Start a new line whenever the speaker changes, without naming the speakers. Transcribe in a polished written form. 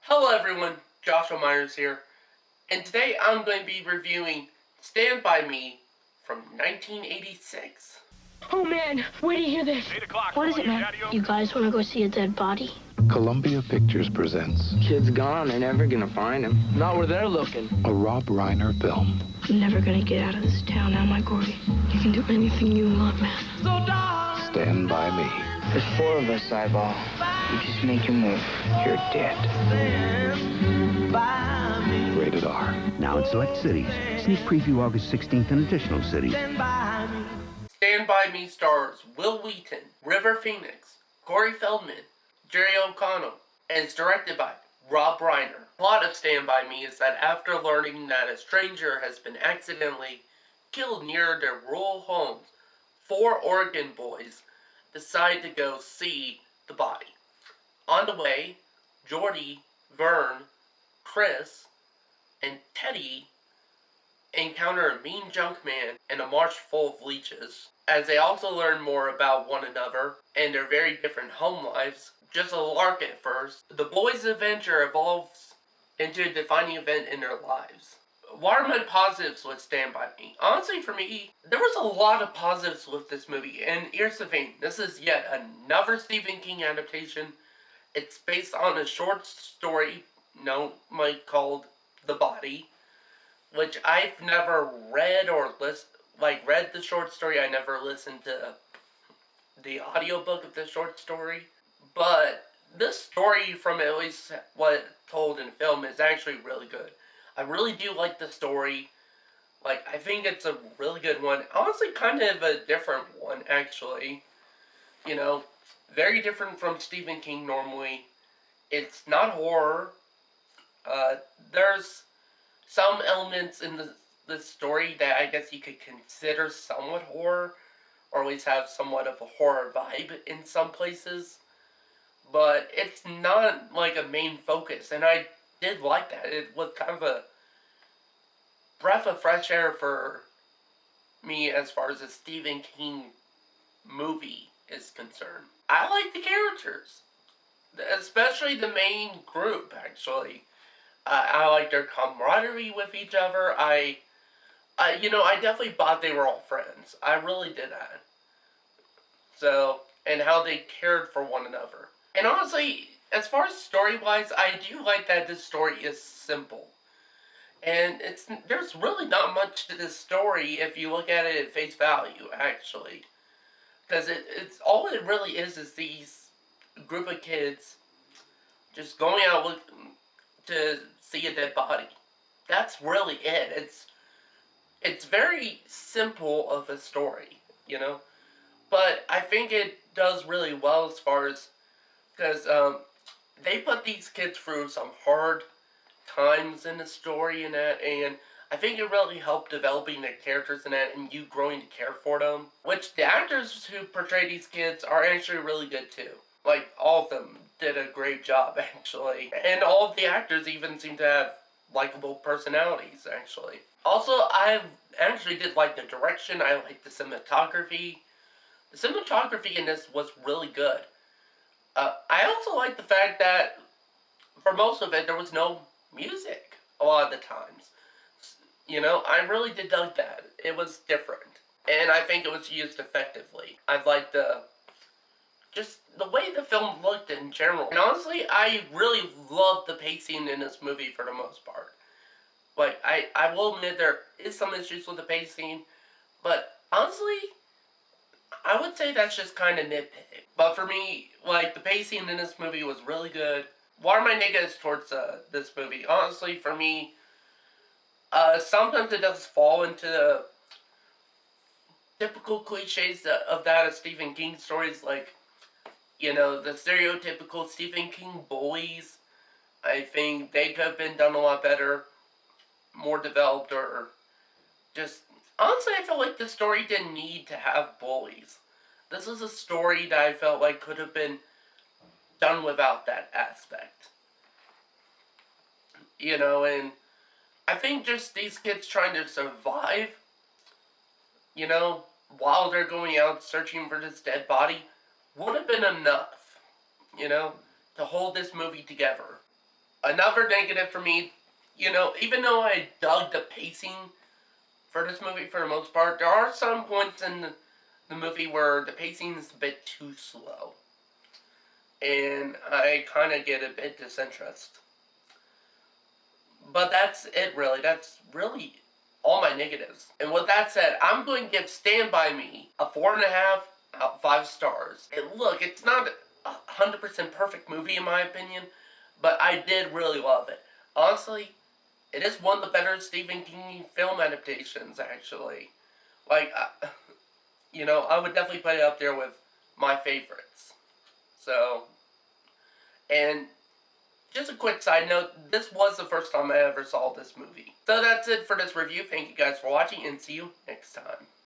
Hello everyone, Joshua Myers here, and today I'm going to be reviewing Stand By Me from 1986.
Oh man, where do you hear this?
8 o'clock.
What is it, man? You guys want to go see a dead body?
Columbia Pictures presents
Kid's gone. They're never gonna find him.
Not where they're looking.
a Rob Reiner film.
I'm never gonna get out of this town now, my Gordy. You can do anything you want, man.
Stand By Me.
There's four of us, Eyeball. You just make your move. You're dead.
Rated R.
Now in select cities. Sneak preview August 16th in additional cities.
Stand By Me stars Will Wheaton, River Phoenix, Corey Feldman, Jerry O'Connell, and is directed by Rob Reiner. The plot of Stand By Me is that after learning that a stranger has been accidentally killed near their rural homes, four Oregon boys decide to go see the body. On the way, Jordy, Vern, Chris, and Teddy encounter a mean junk man and a marsh full of leeches. As they also learn more about one another and their very different home lives, just a lark at first, the boys' adventure evolves into a defining event in their lives. What are my positives with Stand By Me? Honestly, for me, there was a lot of positives with this movie, and here's the thing. This is yet another Stephen King adaptation. It's based on a short story, called The Body, which I've never read or read the short story. I never listened to the audiobook of the short story. But this story, from at least what told in film, is actually really good. I really do like the story. I think it's a really good one. Honestly, kind of a different one, actually. Very different from Stephen King normally. It's not horror. There's some elements in the story that I guess you could consider somewhat horror, or at least have somewhat of a horror vibe in some places. But it's not like a main focus, and I did like that. It was kind of a breath of fresh air for me as far as a Stephen King movie is concerned. I like the characters, especially the main group, actually. I like their camaraderie with each other. I definitely thought they were all friends. I really did that. So, and how they cared for one another. And honestly, as far as story-wise, I do like that this story is simple. And there's really not much to this story if you look at it at face value, actually. Because it's all it really is these group of kids just going out to see a dead body. That's really it. It's very simple of a story, But I think it does really well as far as, because they put these kids through some hard times in the story and that, and I think it really helped developing the characters in that and you growing to care for them. Which the actors who portray these kids are actually really good too. All of them did a great job, actually. And all of the actors even seem to have likable personalities, actually. Also, I actually did like the direction. I liked the cinematography. The cinematography in this was really good. I also like the fact that for most of it, there was no music a lot of the times. I really did dug that. It was different. And I think it was used effectively. I liked just the way the film looked in general. And honestly, I really loved the pacing in this movie for the most part. I will admit there is some issues with the pacing, but honestly, I would say that's just kind of nitpick. But for me, the pacing in this movie was really good. What are my negatives towards this movie? Honestly, for me, sometimes it does fall into the typical cliches of Stephen King stories, the stereotypical Stephen King bullies. I think they could have been done a lot better, more developed, or just... Honestly, I felt like the story didn't need to have bullies. This is a story that I felt like could have been done without that aspect. And I think just these kids trying to survive, while they're going out searching for this dead body, would have been enough, to hold this movie together. Another negative for me, even though I dug the pacing for this movie for the most part, there are some points in the movie where the pacing is a bit too slow. And I kind of get a bit disinterested. But that's it, really. That's really all my negatives. And with that said, I'm going to give Stand By Me a 4.5 out of 5 stars. And look, it's not a 100% perfect movie in my opinion, but I did really love it. Honestly, it is one of the better Stephen King film adaptations, actually. Like, I would definitely put it up there with my favorites. So, and just a quick side note, this was the first time I ever saw this movie. So that's it for this review. Thank you guys for watching, and see you next time.